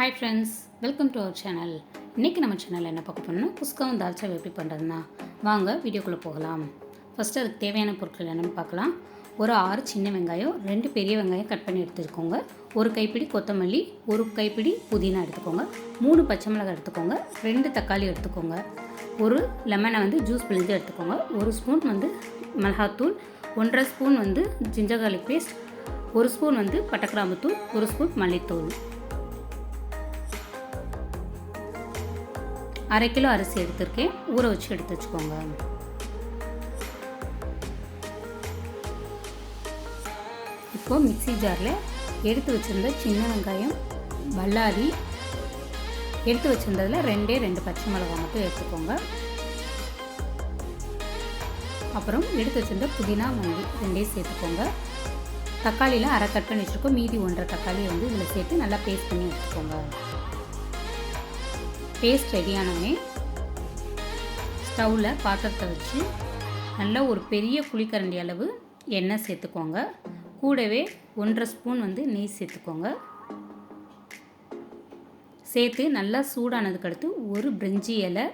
Hi friends, welcome to our channel. இன்றைக்கி நம்ம சேனலில் என்ன பார்க்க போனோம்னா குஸ்காவும் தால்ச்சாவும் எப்படி பண்ணுறதுனா வாங்க வீடியோக்குள்ளே போகலாம். ஃபஸ்ட்டு அதுக்கு தேவையான பொருட்கள் என்னென்னு பார்க்கலாம். ஒரு 6 சின்ன வெங்காயம், 2 பெரிய வெங்காயம் கட் பண்ணி எடுத்துக்கோங்க. ஒரு கைப்பிடி கொத்தமல்லி, ஒரு கைப்பிடி புதினா எடுத்துக்கோங்க. 3 பச்சை மிளகாய் எடுத்துக்கோங்க. 2 தக்காளி எடுத்துக்கோங்க. ஒரு லெமனை ஜூஸ் பிழிஞ்சு எடுத்துக்கோங்க. 1 ஸ்பூன் மிளகாத்தூள், 1.5 spoon ginger garlic paste, 1 spoon பட்டை கிராம்பு தூள், 1 ஸ்பூன் மல்லித்தூள். 1/2 கிலோ அரிசி எடுத்துருக்கேன், ஊற வச்சு எடுத்து வச்சுக்கோங்க. இப்போது மிக்ஸி ஜாரில் எடுத்து வச்சுருந்த சின்ன வெங்காயம், பல்லாரி எடுத்து வச்சுருந்ததில் 2 பச்சை மிளகாய் மட்டும் எடுத்துக்கோங்க. அப்புறம் எடுத்து வச்சுருந்த புதினா, மல்லி 2 சேர்த்துக்கோங்க. தக்காளியில் 1/2 கட் பண்ணி வச்சுருக்கோம். மீதி 1.5 தக்காளியை இதில் சேர்த்து நல்லா பேஸ்ட் பண்ணி எடுத்துக்கோங்க. பேஸ்ட் ரெடியானோடனே ஸ்டவ்வில் பாத்திரத்தை வச்சு நல்லா ஒரு பெரிய குழிக்கரண்டி அளவு எண்ணெய் சேர்த்துக்கோங்க. கூடவே 1.5 ஸ்பூன் நெய் சேர்த்துக்கோங்க. சேர்த்து நல்லா சூடானதுக்கடுத்து ஒரு பிரிஞ்சி இலை,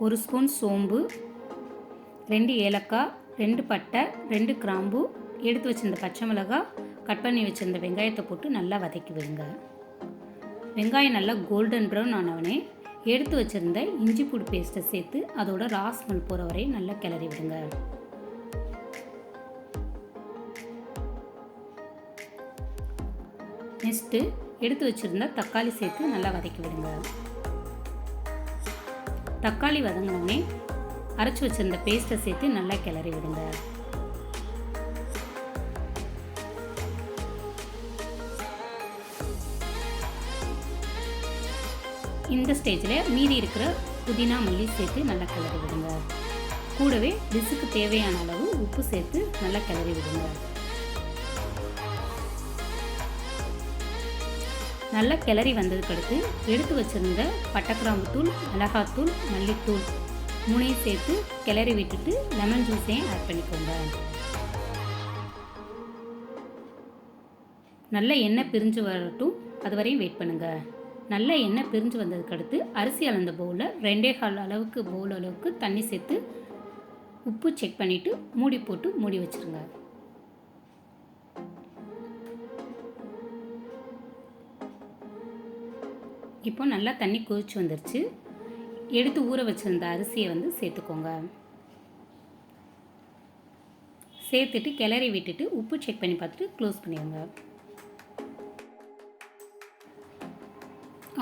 1 ஸ்பூன் சோம்பு, 2 ஏலக்காய், 2 பட்டை, 2 கிராம்பு, எடுத்து வச்சுருந்த பச்சை மிளகாய், கட் பண்ணி வச்சுருந்த வெங்காயத்தை போட்டு நல்லா வதக்கி விடுங்க. வெங்காயம் நல்லா கோல்டன் ப்ரௌன் ஆனவனே எடுத்து வச்சுருந்த இஞ்சி பூண்டு பேஸ்ட்டை சேர்த்து அதோட ராஸ்மல் போகிற வரையும் நல்லா கிளறி விடுங்க. நெக்ஸ்ட்டு எடுத்து வச்சுருந்த தக்காளி சேர்த்து நல்லா வதக்கி விடுங்க. தக்காளி வதங்கினோடனே அரைச்சி வச்சுருந்த பேஸ்ட்டை சேர்த்து நல்லா கிளறி விடுங்க. இந்த ஸ்டேஜில் மீதி இருக்கிற புதினா, மல்லி சேர்த்து நல்லா கிளறி விடுங்க. கூடவே டிஷ்ஷுக்கு தேவையான அளவு உப்பு சேர்த்து நல்லா கிளறி விடுங்க. நல்லா கிளறி வந்ததுக்கடுத்து எடுத்து வச்சுருந்த பட்டை கிராம்பு தூள், மிளகாத்தூள், மல்லித்தூள் 3 சேர்த்து கிளறி விட்டுட்டு லெமன் ஜூஸையும் ஆட் பண்ணிக்கோங்க. நல்ல எண்ணெய் பிரிஞ்சு வரட்டும், அது வரையும் வெயிட் பண்ணுங்கள். நல்ல எண்ணெய் பிரிஞ்சு வந்ததுக்கடுத்து அரிசி அளந்த பவுலில் 2.25 பவுல் அளவுக்கு தண்ணி சேர்த்து உப்பு செக் பண்ணிவிட்டு மூடி போட்டு மூடி வச்சுருங்க. இப்போ நல்லா தண்ணி கொதிச்சு வந்துருச்சு. எடுத்து ஊற வச்சுருந்த அரிசியை சேர்த்துக்கோங்க. சேர்த்துட்டு கிளறி விட்டுட்டு உப்பு செக் பண்ணி பார்த்துட்டு க்ளோஸ் பண்ணிடுங்க.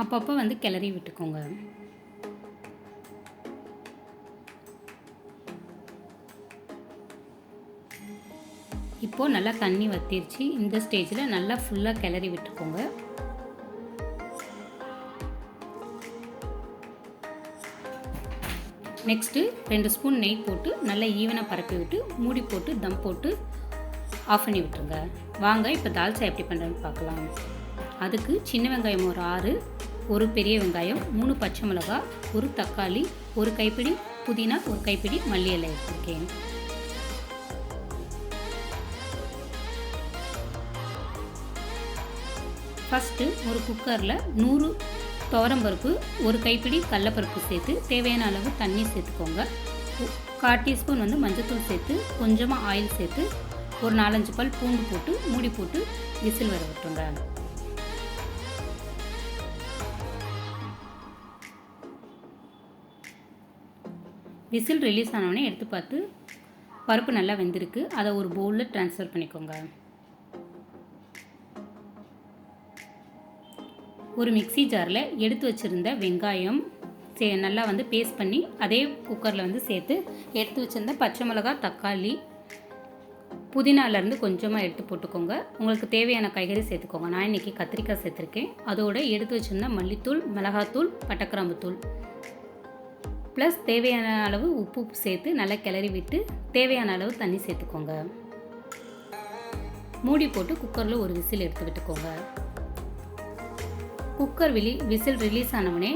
அப்பப்போ கிளறி விட்டுக்கோங்க. இப்போது நல்லா தண்ணி வற்றிருச்சு. இந்த ஸ்டேஜில் நல்லா ஃபுல்லாக கிளறி விட்டுக்கோங்க. நெக்ஸ்ட்டு 2 ஸ்பூன் நெய் போட்டு நல்லா ஈவனாக பரப்பி விட்டு மூடி போட்டு தம் போட்டு ஆஃப் பண்ணி விட்டுருங்க. வாங்க இப்போ தால்ச்சா எப்படி பண்ணுறதுன்னு பார்க்கலாம். அதுக்கு சின்ன வெங்காயம் ஒரு 6, ஒரு பெரிய வெங்காயம், 3 பச்சை மிளகாய், ஒரு தக்காளி, ஒரு கைப்பிடி புதினா, ஒரு கைப்பிடி மல்லி இலை எடுத்துருக்கேன். ஃபஸ்ட்டு ஒரு குக்கரில் 100 துவரம்பருப்பு, ஒரு கைப்பிடி கடலப்பருப்பு சேர்த்து தேவையான அளவு தண்ணி சேர்த்துக்கோங்க. 1/4 டீஸ்பூன் மஞ்சள்தூள் சேர்த்து கொஞ்சமாக ஆயில் சேர்த்து ஒரு 4-5 பல் பூண்டு போட்டு மூடி போட்டு விசில் வர விட்டுருங்க. விசில் ரிலீஸ் ஆனவுடனே எடுத்து பார்த்து பருப்பு நல்லா வெந்திருக்கு. அதை ஒரு பவுலில் ட்ரான்ஸ்ஃபர் பண்ணிக்கோங்க. ஒரு மிக்ஸி ஜாரில் எடுத்து வச்சுருந்த வெங்காயம் நல்லா பேஸ்ட் பண்ணி அதே குக்கரில் சேர்த்து எடுத்து வச்சுருந்த பச்சை மிளகாய், தக்காளி, புதினாலேருந்து கொஞ்சமாக எடுத்து போட்டுக்கோங்க. உங்களுக்கு தேவையான காய்கறி சேர்த்துக்கோங்க. நான் இன்றைக்கி கத்திரிக்காய் சேர்த்துருக்கேன். அதோடு எடுத்து வச்சுருந்த மல்லித்தூள், மிளகாத்தூள், பட்டை கிராம்பு தூள் ப்ளஸ் தேவையான அளவு உப்பு சேர்த்து நல்லா கிளறி விட்டு தேவையான அளவு தண்ணி சேர்த்துக்கோங்க. மூடி போட்டு குக்கரில் ஒரு விசில் எடுத்து விட்டுக்கோங்க. குக்கர் விசில் ரிலீஸ் ஆனவுடனே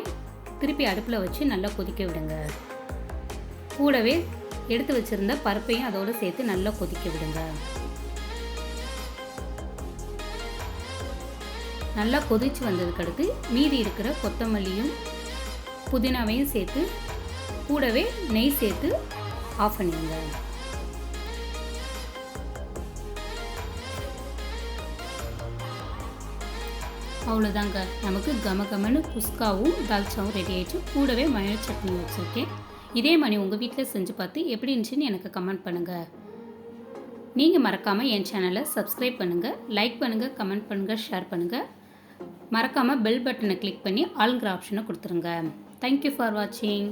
திருப்பி அடுப்பில் வச்சு நல்லா கொதிக்க விடுங்க. கூடவே எடுத்து வச்சுருந்த பருப்பையும் அதோடு சேர்த்து நல்லா கொதிக்க விடுங்க. நல்லா கொதிச்சு வந்ததுக்கடுத்து மீதி இருக்கிற கொத்தமல்லியும் புதினாவையும் சேர்த்து கூடவே நெய் சேர்த்து ஆஃப் பண்ணிடுங்க. அவ்வளோதாங்க, நமக்கு கமகமன்னு குஸ்காவும் தால்ச்சாவும் ரெடி ஆகிடுச்சு. கூடவே மயோனைஸ் சட்னி வச்சுருக்கேன். இதே மாதிரி உங்கள் வீட்டில் செஞ்சு பார்த்து எப்படி இருந்துச்சுன்னு எனக்கு கமெண்ட் பண்ணுங்கள். நீங்கள் மறக்காமல் என் சேனலை சப்ஸ்கிரைப் பண்ணுங்கள், லைக் பண்ணுங்கள், கமெண்ட் பண்ணுங்கள், ஷேர் பண்ணுங்கள். மறக்காமல் பெல் பட்டனை கிளிக் பண்ணி ஆல்ங்கிற ஆப்ஷனை கொடுத்துருங்க. தேங்க்யூ ஃபார் வாட்சிங்.